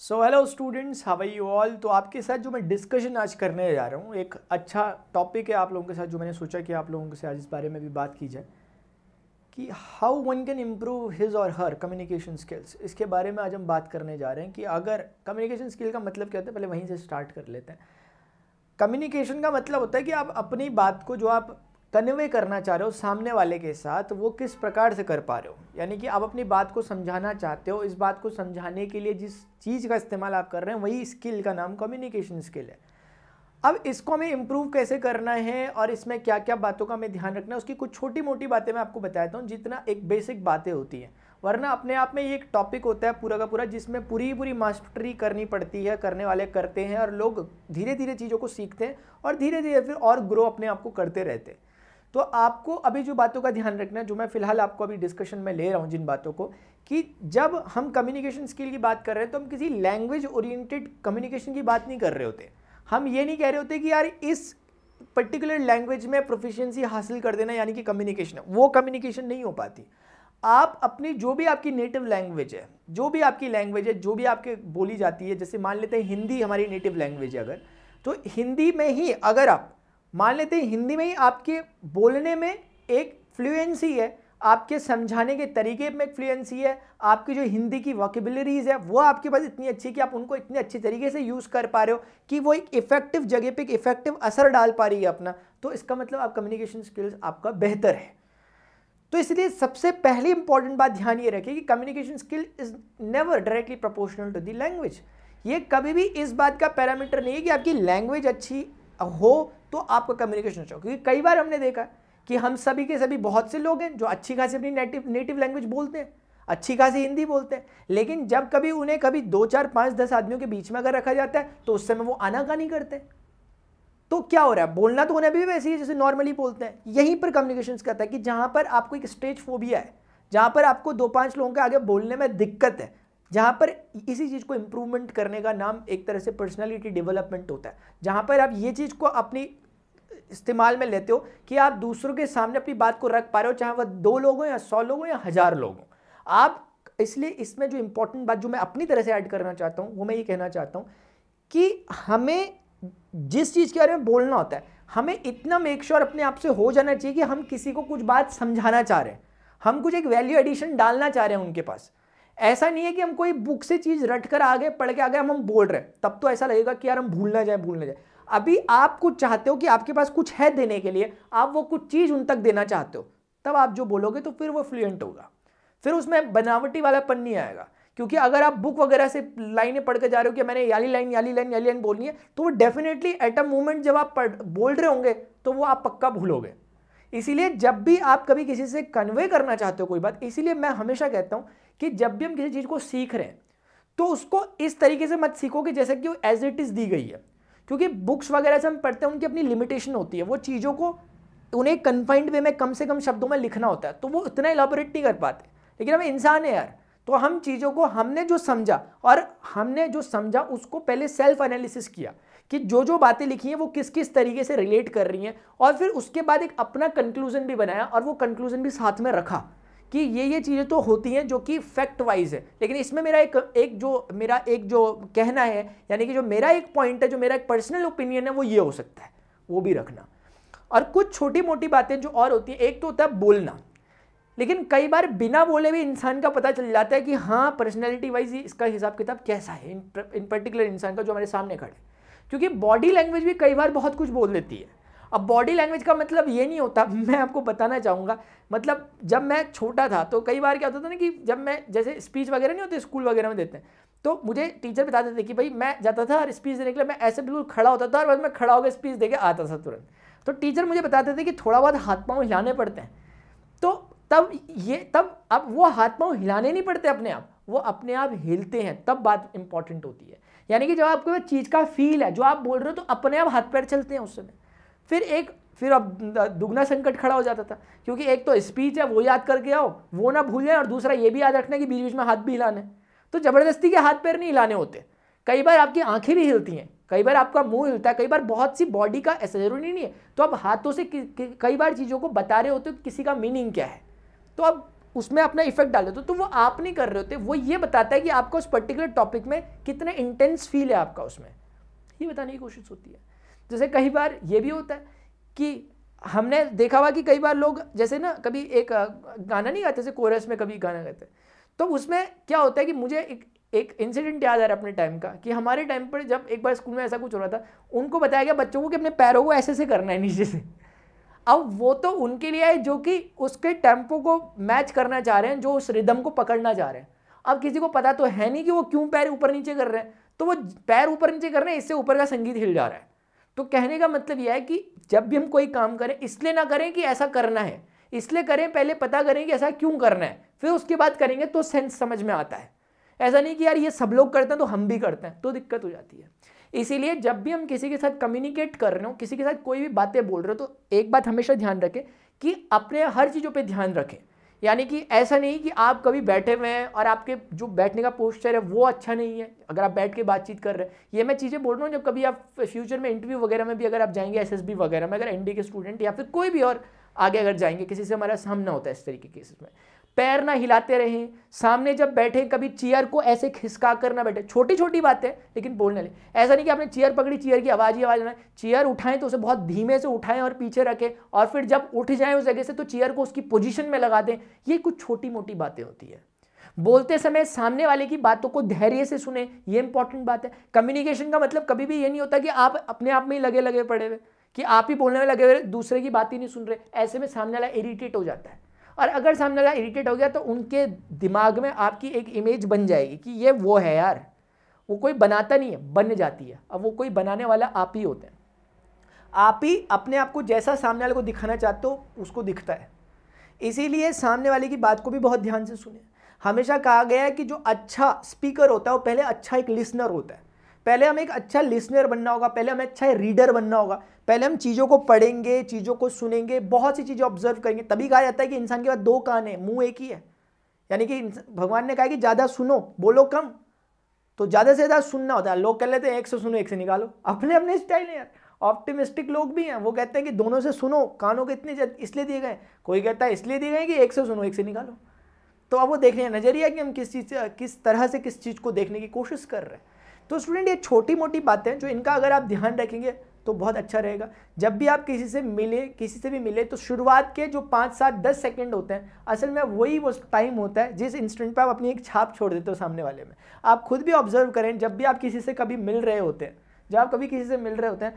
So hello students, how are you all. तो आपके साथ जो मैं डिस्कशन आज करने जा रहा हूँ, एक अच्छा टॉपिक है आप लोगों के साथ, जो मैंने सोचा कि आप लोगों से आज इस बारे में भी बात की जाए कि how one can improve his और हर कम्युनिकेशन स्किल्स। इसके बारे में आज हम बात करने जा रहे हैं कि अगर कम्युनिकेशन स्किल का मतलब क्या होता है, पहले वहीं से स्टार्ट कर लेते हैं। कम्युनिकेशन का मतलब होता है कि आप अपनी बात को जो आप कन्वे करना चाह रहे हो सामने वाले के साथ, वो किस प्रकार से कर पा रहे हो। यानी कि आप अपनी बात को समझाना चाहते हो, इस बात को समझाने के लिए जिस चीज़ का इस्तेमाल आप कर रहे हैं, वही स्किल का नाम कम्युनिकेशन स्किल है। अब इसको हमें इम्प्रूव कैसे करना है और इसमें क्या क्या बातों का हमें ध्यान रखना है, उसकी कुछ छोटी मोटी बातें मैं आपको बताता हूँ, जितना एक बेसिक बातें होती हैं। वरना अपने आप में ये एक टॉपिक होता है पूरा का पूरा, जिसमें पूरी मास्टरी करनी पड़ती है, करने वाले करते हैं और लोग धीरे धीरे चीज़ों को सीखते हैं और धीरे धीरे फिर और ग्रो अपने आप को करते रहते हैं। तो आपको अभी जो बातों का ध्यान रखना है, जो मैं फिलहाल आपको अभी डिस्कशन में ले रहा हूँ जिन बातों को, कि जब हम कम्युनिकेशन स्किल की बात कर रहे हैं तो हम किसी लैंग्वेज ओरिएंटेड कम्युनिकेशन की बात नहीं कर रहे होते। हम ये नहीं कह रहे होते कि यार इस पर्टिकुलर लैंग्वेज में प्रोफिशिएंसी हासिल कर देना यानी कि कम्युनिकेशन है, वो कम्युनिकेशन नहीं हो पाती। आप अपनी जो भी आपकी नेटिव लैंग्वेज है, जो भी आपकी लैंग्वेज है, जो भी आपके बोली जाती है, जैसे मान लेते हैं हिंदी हमारी नेटिव लैंग्वेज है अगर, तो हिंदी में ही अगर आप मान लेते हैं, हिंदी में ही आपके बोलने में एक फ्लुएंसी है, आपके समझाने के तरीके में एक फ्लुएंसी है, आपकी जो हिंदी की वोकेबुलरीज है वो आपके पास इतनी अच्छी है कि आप उनको इतने अच्छे तरीके से यूज़ कर पा रहे हो कि वो एक इफेक्टिव जगह पे एक इफेक्टिव असर डाल पा रही है अपना, तो इसका मतलब आप कम्युनिकेशन स्किल्स आपका बेहतर है। तो इसलिए सबसे पहली इंपॉर्टेंट बात ध्यान ये रखिए कि communication skill is never directly proportional to the language. ये कभी भी इस बात का पैरामीटर नहीं है कि आपकी लैंग्वेज अच्छी हो तो आपका कम्युनिकेशन अच्छा हो, क्योंकि कई बार हमने देखा कि हम सभी के सभी बहुत से लोग हैं जो अच्छी खासी अपनी नेटिव लैंग्वेज बोलते हैं, अच्छी खासी हिंदी बोलते हैं, लेकिन जब कभी उन्हें कभी 2 4 5 10 आदमियों के बीच में अगर रखा जाता है तो उस समय वो आनाकानी करते हैं। तो क्या हो रहा है, बोलना तो उन्हें भी वैसे ही जैसे नॉर्मली बोलते हैं। यहीं पर कम्युनिकेशन कहता है कि जहां पर आपको एक स्टेज फोबिया है, जहां पर आपको 2-5 लोगों के आगे बोलने में दिक्कत है, जहां पर इसी चीज़ को इंप्रूवमेंट करने का नाम एक तरह से पर्सनालिटी डेवलपमेंट होता है, जहां पर आप ये चीज़ को अपनी इस्तेमाल में लेते हो कि आप दूसरों के सामने अपनी बात को रख पा रहे हो, चाहे वह 2 लोग हो या 100 लोग हो या 1000 लोग हो आप। इसलिए इसमें जो इंपॉर्टेंट बात जो मैं अपनी तरह से ऐड करना चाहता हूं, वो मैं ये कहना चाहता हूं कि हमें जिस चीज़ के बारे में बोलना होता है, हमें इतना मेक श्योर अपने आप से हो जाना चाहिए कि हम किसी को कुछ बात समझाना चाह रहे हैं, हम कुछ एक वैल्यू एडिशन डालना चाह रहे हैं उनके पास। ऐसा नहीं है कि हम कोई बुक से चीज़ रट कर आगे पढ़ के आगे हम बोल रहे हैं, तब तो ऐसा लगेगा कि यार हम भूल ना जाए। अभी आप कुछ चाहते हो कि आपके पास कुछ है देने के लिए, आप वो कुछ चीज़ उन तक देना चाहते हो, तब आप जो बोलोगे तो फिर वो फ्लुएंट होगा, फिर उसमें बनावटी वालापन नहीं आएगा। क्योंकि अगर आप बुक वगैरह से लाइनें पढ़ के जा रहे हो कि मैंने याली लाइन बोलनी है, तो वो डेफिनेटली एट अ मोमेंट जब आप बोल रहे होंगे तो वो आप पक्का भूलोगे। इसीलिए जब भी आप कभी किसी से कन्वे करना चाहते हो कोई बात, इसीलिए मैं हमेशा कहता हूं कि जब भी हम किसी चीज़ को सीख रहे हैं तो उसको इस तरीके से मत सीखो कि जैसे कि वो एज इट इज़ दी गई है। क्योंकि बुक्स वगैरह से हम पढ़ते हैं, उनकी अपनी लिमिटेशन होती है, वो चीज़ों को उन्हें कन्फाइंड वे में कम से कम शब्दों में लिखना होता है, तो वो इतना इलाबोरेट नहीं कर पाते। लेकिन हम इंसान है यार, तो हम चीज़ों को हमने जो समझा उसको पहले सेल्फ एनालिसिस किया कि जो बातें लिखी हैं वो किस किस तरीके से रिलेट कर रही हैं, और फिर उसके बाद एक अपना कंक्लूजन भी बनाया और वो कंक्लूजन भी साथ में रखा कि ये चीज़ें तो होती हैं जो कि फैक्ट वाइज है, लेकिन इसमें मेरा एक जो कहना है, यानी कि जो मेरा एक पॉइंट है, जो मेरा एक पर्सनल ओपिनियन है, वो ये हो सकता है, वो भी रखना। और कुछ छोटी मोटी बातें जो और होती हैं, एक तो होता है बोलना, लेकिन कई बार बिना बोले भी इंसान का पता चल जाता है कि हाँ पर्सनैलिटी वाइज इसका हिसाब किताब कैसा है इन पर्टिकुलर इंसान का जो हमारे सामने खड़े, क्योंकि बॉडी लैंग्वेज भी कई बार बहुत कुछ बोल देती है। अब बॉडी लैंग्वेज का मतलब ये नहीं होता, मैं आपको बताना चाहूँगा, मतलब जब मैं छोटा था तो कई बार क्या होता था ना कि जब मैं जैसे स्पीच वगैरह नहीं होते स्कूल वगैरह में देते हैं, तो मुझे टीचर बताते थे कि भाई मैं जाता था और स्पीच देने के लिए मैं ऐसे बिल्कुल खड़ा होता था और बस मैं खड़ा होकर स्पीच दे के आता था तुरंत। तो टीचर मुझे बताते थे कि थोड़ा बहुत हाथ पाँव हिलाने पड़ते हैं, तो तब अब वो हाथ पाँव हिलाने नहीं पड़ते अपने आप, वो अपने आप हिलते हैं, तब बात इंपॉर्टेंट होती है। यानी कि जब आपको चीज़ का फील है, जो आप बोल रहे हो, तो अपने आप हाथ पैर चलते हैं उस समय। फिर अब दुगना संकट खड़ा हो जाता था, क्योंकि एक तो स्पीच है वो याद करके आओ, वो ना भूल जाए, और दूसरा ये भी याद रखना कि बीच बीच में हाथ भी हिलाने, तो ज़बरदस्ती के हाथ पैर नहीं हिलाने होते। कई बार आपकी आंखें भी हिलती हैं, कई बार आपका मुंह हिलता है, कई बार बहुत सी बॉडी का, ऐसा जरूरी नहीं है। तो अब हाथों से कई बार चीज़ों को बता रहे होते हो किसी का मीनिंग क्या है, तो अब उसमें अपना इफेक्ट डाल देते हो, तो वो आप नहीं कर रहे होते, वो ये बताता है कि आपका उस पर्टिकुलर टॉपिक में कितना इंटेंस फील है आपका उसमें, ये बताने की कोशिश होती है। जैसे कई बार ये भी होता है कि हमने देखा हुआ कि कई बार लोग जैसे ना कभी एक गाना नहीं गाते, जैसे कोरस में कभी गाना गाते हैं, तो उसमें क्या होता है कि मुझे एक इंसिडेंट याद आ रहा है अपने टाइम का, कि हमारे टाइम पर जब एक बार स्कूल में ऐसा कुछ हो रहा था, उनको बताया गया बच्चों को कि अपने पैरों को ऐसे से करना है नीचे से। अब वो तो उनके लिए है जो कि उसके टेम्पो को मैच करना चाह रहे हैं, जो उस रिदम को पकड़ना चाह रहे हैं। अब किसी को पता तो है नहीं कि वो क्यों पैर ऊपर नीचे कर रहे हैं, तो वो पैर ऊपर नीचे कर रहे हैं, इससे ऊपर का संगीत हिल जा रहा है। तो कहने का मतलब यह है कि जब भी हम कोई काम करें, इसलिए ना करें कि ऐसा करना है, इसलिए करें पहले पता करें कि ऐसा क्यों करना है, फिर उसके बाद करेंगे तो सेंस समझ में आता है। ऐसा नहीं कि यार ये सब लोग करते हैं तो हम भी करते हैं, तो दिक्कत हो जाती है। इसीलिए जब भी हम किसी के साथ कम्युनिकेट कर रहे हो, किसी के साथ कोई भी बातें बोल रहे हो, तो एक बात हमेशा ध्यान रखें कि अपने हर चीज़ों पे ध्यान रखें। यानी कि ऐसा नहीं कि आप कभी बैठे हुए हैं और आपके जो बैठने का पोस्चर है वो अच्छा नहीं है, अगर आप बैठ के बातचीत कर रहे हैं। ये मैं चीज़ें बोल रहा हूँ जब कभी आप फ्यूचर में इंटरव्यू वगैरह में भी अगर आप जाएंगे, एसएसबी वगैरह में, अगर एनडी के स्टूडेंट या फिर कोई भी और आगे अगर जाएंगे, किसी से हमारा सामना होता है इस तरीके के केसेस में, पैर ना हिलाते रहें, सामने जब बैठे कभी चेयर को ऐसे खिसका कर ना बैठे। छोटी छोटी बातें लेकिन बोलने ले, ऐसा नहीं कि आपने चेयर पकड़ी, चेयर की आवाज़ ही आवाज़ ना, चेयर उठाएं तो उसे बहुत धीमे से उठाएं और पीछे रखें, और फिर जब उठ जाएं उस जगह से तो चेयर को उसकी पोजीशन में लगा दें। ये कुछ छोटी मोटी बातें होती है। बोलते समय सामने वाले की बातों को धैर्य से सुने, ये इंपॉर्टेंट बात है। कम्युनिकेशन का मतलब कभी भी ये नहीं होता कि आप अपने आप में ही लगे लगे पड़े हुए, कि आप ही बोलने में लगे हुए, दूसरे की बात ही नहीं सुन रहे। ऐसे में सामने वाला इरिटेट हो जाता है, और अगर सामने वाला इरिटेट हो गया तो उनके दिमाग में आपकी एक इमेज बन जाएगी कि ये वो है यार, वो कोई बनाता नहीं है, बन जाती है। अब वो कोई बनाने वाला आप ही होते हैं। आप ही अपने आप को जैसा सामने वाले को दिखाना चाहते हो उसको दिखता है। इसीलिए सामने वाले की बात को भी बहुत ध्यान से सुने। हमेशा कहा गया है कि जो अच्छा स्पीकर होता है वो पहले अच्छा एक लिसनर होता है। पहले हमें एक अच्छा लिसनर बनना होगा, पहले हमें अच्छा रीडर बनना होगा। पहले हम चीज़ों को पढ़ेंगे, चीज़ों को सुनेंगे, बहुत सी चीज़ें ऑब्जर्व करेंगे। तभी कहा जाता है कि इंसान के पास दो कान है, मुंह एक ही है। यानी कि भगवान ने कहा कि ज़्यादा सुनो, बोलो कम। तो ज़्यादा से ज़्यादा सुनना होता है। लोग कह लेते हैं एक से सुनो एक से निकालो, अपने अपने स्टाइल है यार। ऑप्टिमिस्टिक लोग भी हैं, वो कहते हैं कि दोनों से सुनो, कानों के इतने इसलिए दिए गए। कोई कहता है इसलिए दिए गए कि एक से सुनो एक से निकालो। तो अब वो देखने का नजरिया कि हम किस चीज़ से, किस तरह से किस चीज़ को देखने की कोशिश कर रहे हैं। तो स्टूडेंट ये छोटी मोटी बातें जो इनका अगर आप ध्यान रखेंगे तो बहुत अच्छा रहेगा। जब भी आप किसी से मिले, किसी से भी मिले, तो शुरुआत के जो 5, 7, 10 सेकंड होते हैं, असल में वही वो टाइम होता है जिस इंस्टेंट पे आप अपनी एक छाप छोड़ देते हो सामने वाले में। आप खुद भी ऑब्जर्व करें, जब भी आप किसी से कभी मिल रहे होते हैं, जब आप कभी किसी से मिल रहे होते हैं,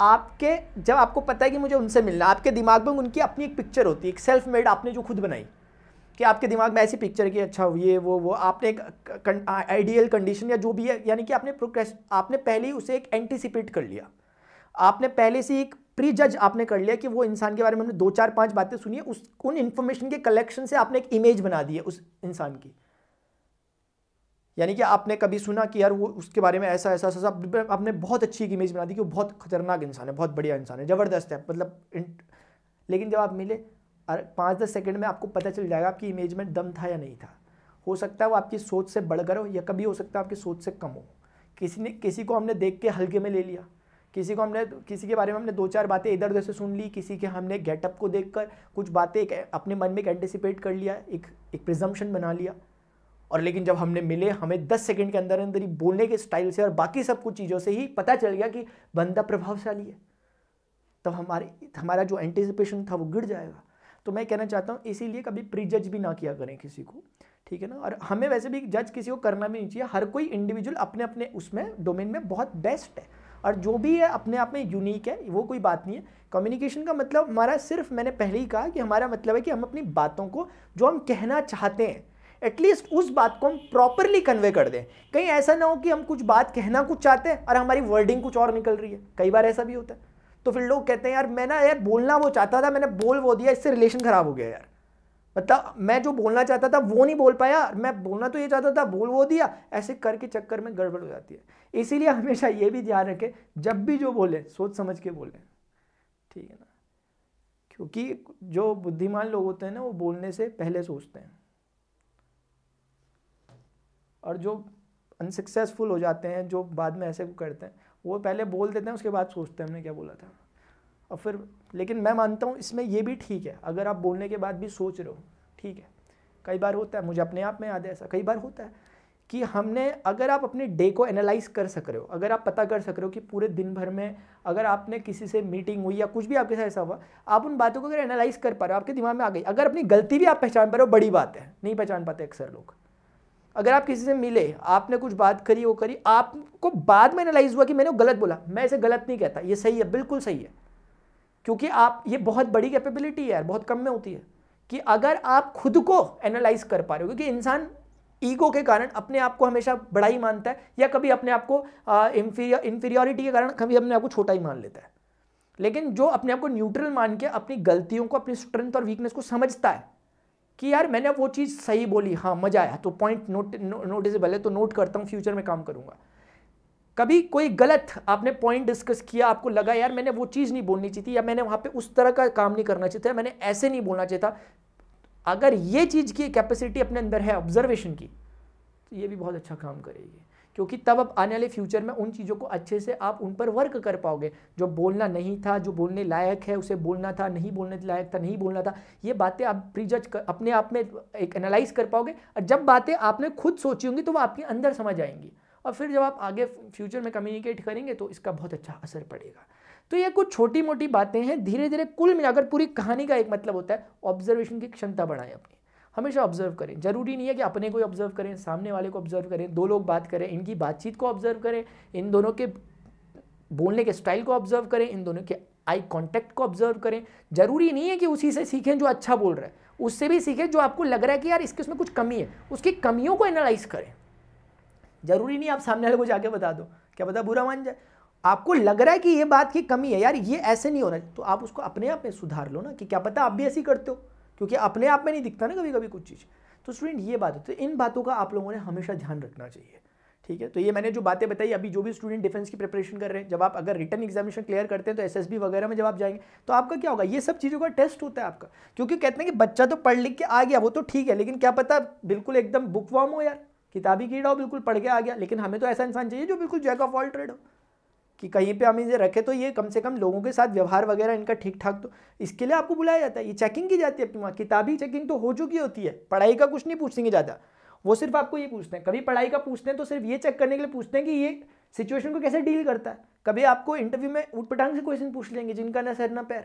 आपके जब आपको पता है कि मुझे उनसे मिलना, आपके दिमाग में उनकी अपनी एक पिक्चर होती है, एक सेल्फ मेड आपने जो खुद बनाई, कि आपके दिमाग में ऐसी पिक्चर की अच्छा ये वो आपने एक आइडियल कंडीशन या जो भी है, यानी कि आपने पहले ही उसे एक एंटिसिपेट कर लिया। आपने पहले से एक प्री जज आपने कर लिया कि वो इंसान के बारे में हमने 2, 4, 5 बातें सुनी है, उन इन्फॉर्मेशन के कलेक्शन से आपने एक इमेज बना दी है उस इंसान की। यानी कि आपने कभी सुना कि यार वो उसके बारे में ऐसा ऐसा ऐसा, आपने बहुत अच्छी एक इमेज बना दी कि वो बहुत खतरनाक इंसान है, बहुत बढ़िया इंसान है, ज़बरदस्त है, मतलब लेकिन जब आप मिले 5-10 सेकंड में आपको पता चल जाएगा आपकी इमेज में दम था या नहीं था। हो सकता है वो आपकी सोच से बढ़कर हो, या कभी हो सकता है आपकी सोच से कम हो। किसी को हमने देख के हल्के में ले लिया, किसी के बारे में हमने 2-4 बातें इधर उधर से सुन ली, किसी के हमने गेटअप को देखकर कुछ बातें अपने मन में एक एंटिसिपेट कर लिया, एक प्रिजम्पशन बना लिया। और लेकिन जब हमने मिले, हमें 10 सेकंड के अंदर अंदर ही बोलने के स्टाइल से और बाकी सब कुछ चीज़ों से ही पता चल गया कि बंदा प्रभावशाली है। तब हमारा जो एंटिसिपेशन था वो गिर जाएगा। तो मैं कहना चाहता हूँ इसीलिए कभी प्री जज भी ना किया करें किसी को, ठीक है ना। और हमें वैसे भी जज किसी को करना भी नहीं चाहिए। हर कोई इंडिविजुअल अपने अपने उसमें डोमेन में बहुत बेस्ट है, और जो भी है अपने आप में यूनिक है, वो कोई बात नहीं है। कम्युनिकेशन का मतलब हमारा सिर्फ, मैंने पहले ही कहा कि हमारा मतलब है कि हम अपनी बातों को जो हम कहना चाहते हैं, एटलीस्ट उस बात को हम प्रॉपरली कन्वे कर दें। कहीं ऐसा ना हो कि हम कुछ बात कहना कुछ चाहते हैं और हमारी वर्डिंग कुछ और निकल रही है। कई बार ऐसा भी होता है। तो फिर लोग कहते हैं यार मैं ना यार बोलना वो चाहता था, मैंने बोल वो दिया, इससे रिलेशन खराब हो गया यार। मतलब मैं जो बोलना चाहता था वो नहीं बोल पाया, मैं बोलना तो ये चाहता था, बोल वो दिया, ऐसे करके चक्कर में गड़बड़ हो जाती है। इसीलिए हमेशा ये भी ध्यान रखें, जब भी जो बोले सोच समझ के बोलें, ठीक है ना। क्योंकि जो बुद्धिमान लोग होते हैं ना, वो बोलने से पहले सोचते हैं, और जो अनसक्सेसफुल हो जाते हैं, जो बाद में ऐसे करते हैं, वो पहले बोल देते हैं, उसके बाद सोचते हैं हमने क्या बोला था। और फिर लेकिन मैं मानता हूँ इसमें ये भी ठीक है, अगर आप बोलने के बाद भी सोच रहे हो, ठीक है। कई बार होता है, मुझे अपने आप में याद है ऐसा कई बार होता है कि हमने, अगर आप अपने डे को एनालाइज कर सक रहे हो, अगर आप पता कर सक रहे हो कि पूरे दिन भर में अगर आपने किसी से मीटिंग हुई या कुछ भी आपके साथ ऐसा हुआ, आप उन बातों को अगर एनालाइज कर पा रहे हो, आपके दिमाग में आ गई, अगर अपनी गलती भी आप पहचान पा रहे हो, बड़ी बात है, नहीं पहचान पाते अक्सर लोग। अगर आप किसी से मिले, आपने कुछ बात करी, वो करी, आपको बाद में एनालाइज हुआ कि मैंने वो गलत बोला, मैं इसे गलत नहीं कहता, ये सही है, बिल्कुल सही है, क्योंकि आप, ये बहुत बड़ी कैपेबिलिटी है यार, बहुत कम में होती है कि अगर आप खुद को एनालाइज कर पा रहे हो, क्योंकि इंसान ईगो के कारण अपने आप को हमेशा बड़ा ही मानता है, या कभी अपने आप को इंफीरियरिटी के कारण कभी अपने आप को छोटा ही मान लेता है। लेकिन जो अपने आप को न्यूट्रल मान के अपनी गलतियों को, अपनी स्ट्रेंथ और वीकनेस को समझता है कि यार मैंने वो चीज़ सही बोली, हाँ मजा आया, तो पॉइंट नोटिसेबल है, तो नोट करता हूँ, फ्यूचर में काम करूँगा। कभी कोई गलत आपने पॉइंट डिस्कस किया, आपको लगा यार मैंने वो चीज़ नहीं बोलनी चाहिए थी, या मैंने वहाँ पे उस तरह का काम नहीं करना चाहिए था, मैंने ऐसे नहीं बोलना चाहिए था, अगर ये चीज़ की कैपेसिटी अपने अंदर है ऑब्जर्वेशन की, तो ये भी बहुत अच्छा काम करेगी, क्योंकि तब अब आने वाले फ्यूचर में उन चीज़ों को अच्छे से आप उन पर वर्क कर पाओगे। जो बोलना नहीं था, जो बोलने लायक है उसे बोलना था, नहीं बोलने लायक था नहीं बोलना था, ये बातें आप प्रीजज कर अपने आप में एक एनालाइज कर पाओगे, और जब बातें आपने खुद सोची होंगी तो वो आपके अंदर समझ आएंगी, और फिर जब आप आगे फ्यूचर में कम्युनिकेट करेंगे तो इसका बहुत अच्छा असर पड़ेगा। तो ये कुछ छोटी मोटी बातें हैं, धीरे धीरे कुल मिलाकर पूरी कहानी का एक मतलब होता है ऑब्जर्वेशन की क्षमता बढ़ाएं अपनी, हमेशा ऑब्जर्व करें। जरूरी नहीं है कि अपने को ऑब्जर्व करें, सामने वाले को ऑब्जर्व करें, दो लोग बात करें, इनकी बातचीत को ऑब्जर्व करें, इन दोनों के बोलने के स्टाइल को ऑब्जर्व करें, इन दोनों के आई कांटेक्ट को ऑब्जर्व करें। जरूरी नहीं है कि उसी से सीखें जो अच्छा बोल रहा है, उससे भी सीखें जो आपको लग रहा है कि यार इसके उसमें कुछ कमी है, उसकी कमियों को एनालाइज करें। जरूरी नहीं आप सामने वाले को जाके बता दो, क्या पता बुरा मान जाए। आपको लग रहा है कि ये बात की कमी है, यार ये ऐसे नहीं हो रहा है, तो आप उसको अपने आप में सुधार लो ना, कि क्या पता आप भी ऐसी करते हो, क्योंकि अपने आप में नहीं दिखता ना कभी कभी कुछ चीज़। तो स्टूडेंट ये बात है, तो इन बातों का आप लोगों ने हमेशा ध्यान रखना चाहिए, ठीक है। तो ये मैंने जो बातें बताई, अभी जो भी स्टूडेंट डिफेंस की प्रिपरेशन कर रहे हैं, जब आप अगर रिटन एग्जामिनेशन क्लियर करते हैं तो एसएसबी वगैरह में जब आप जाएंगे तो आपका क्या होगा, ये सब चीज़ों का टेस्ट होता है आपका, क्योंकि कहते हैं कि बच्चा तो पढ़ लिख के आ गया, वो तो ठीक है, लेकिन क्या पता बिल्कुल एकदम बुकवार्म हो यार, किताबी कीड़ा हो, बिल्कुल पढ़ के आ गया। लेकिन हमें तो ऐसा इंसान चाहिए जो बिल्कुल जैक ऑफ ऑल ट्रेड हो, कि कहीं पे हम इसे रखे तो ये कम से कम लोगों के साथ व्यवहार वगैरह इनका ठीक ठाक, तो इसके लिए आपको बुलाया जाता है, ये चेकिंग की जाती है आपकी वहाँ। किताबी चेकिंग तो हो चुकी होती है, पढ़ाई का कुछ नहीं पूछेंगे ज़्यादा, वो सिर्फ आपको ये पूछते हैं। कभी पढ़ाई का पूछते हैं तो सिर्फ ये चेक करने के लिए पूछते हैं कि ये सिचुएशन को कैसे डील करता है। कभी आपको इंटरव्यू में ऊटपटांग से क्वेश्चन पूछ लेंगे जिनका ना सर ना पैर,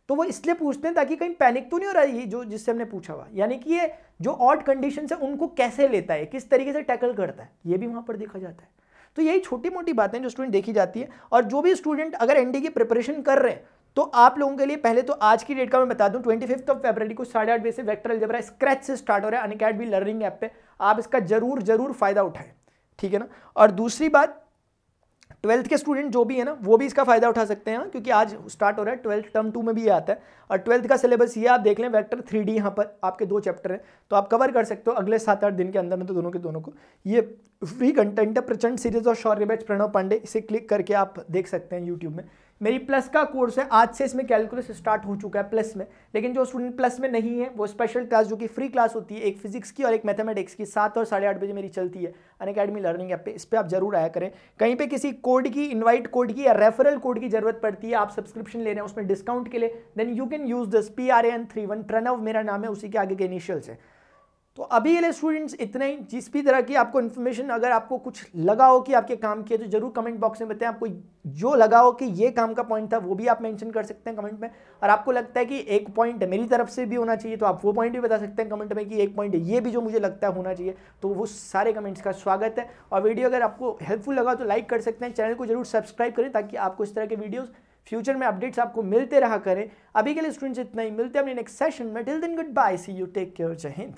तो वो इसलिए पूछते हैं ताकि कहीं पैनिक तो नहीं हो रहा है ये जो जिससे हमने पूछा हुआ, यानी कि ये जो ऑड कंडीशन है उनको कैसे लेता है, किस तरीके से टैकल करता है, ये भी वहाँ पर देखा जाता है। तो यही छोटी मोटी बातें जो स्टूडेंट देखी जाती है। और जो भी स्टूडेंट अगर एनडी की प्रिपरेशन कर रहे हैं तो आप लोगों के लिए पहले तो आज की डेट का मैं बता दूं, 25 फरवरी को 8:30 बजे से वेक्टर अलजेब्रा स्क्रैच से स्टार्ट हो रहा है अनअकैडमी लर्निंग ऐप पे, आप इसका जरूर फायदा उठाएं, ठीक है ना। और दूसरी बात, 12th के स्टूडेंट जो भी है ना वो भी इसका फायदा उठा सकते हैं, क्योंकि आज स्टार्ट हो रहा है 12th टर्म 2 में भी ये आता है। और 12th का सिलेबस ये आप देख लें, वेक्टर 3D यहाँ पर आपके 2 चैप्टर हैं, तो आप कवर कर सकते हो अगले 7-8 दिन के अंदर में, तो दोनों के दोनों को। ये फ्री कंटेंट है, प्रचंड सीरीज और शौर्य बैच प्रणव पांडे, इसे क्लिक करके आप देख सकते हैं यूट्यूब में। मेरी प्लस का कोर्स है, आज से इसमें कैलकुलस स्टार्ट हो चुका है प्लस में, लेकिन जो स्टूडेंट प्लस में नहीं है वो स्पेशल क्लास जो कि फ्री क्लास होती है, एक फिजिक्स की और एक मैथमेटिक्स की, 7 और 8:30 बजे मेरी चलती है अनअकैडमी लर्निंग ऐप पे, इस पर आप जरूर आया करें। कहीं पे किसी कोड की, इनवाइट कोड की या रेफरल कोड की जरूरत पड़ती है, आप सब्सक्रिप्शन ले रहे हैं उसमें डिस्काउंट के लिए, then you can use this PRAN31, Pranav मेरा नाम है, उसी के आगे के इनिशियल्स है। तो अभी ये स्टूडेंट्स इतना ही। जिस भी तरह की आपको इन्फॉर्मेशन अगर आपको कुछ लगा हो कि आपके काम किए तो जरूर कमेंट बॉक्स में बताएं। आपको जो लगा हो कि ये काम का पॉइंट था वो भी आप मेंशन कर सकते हैं कमेंट में, और आपको लगता है कि एक पॉइंट मेरी तरफ से भी होना चाहिए तो आप वो पॉइंट भी बता सकते हैं कमेंट में कि एक पॉइंट ये भी जो मुझे लगता है होना चाहिए, तो वो सारे कमेंट्स का स्वागत है। और वीडियो अगर आपको हेल्पफुल लगा तो लाइक कर सकते हैं, चैनल को जरूर सब्सक्राइब करें ताकि आपको इस तरह के वीडियोज़ फ्यूचर में अपडेट्स आपको मिलते रहा करें। अभी के लिए स्टूडेंट्स इतना ही, मिलते हैं अपने नेक्स्ट सेशन में। Till then good bye, see you, take care, जय हिंद।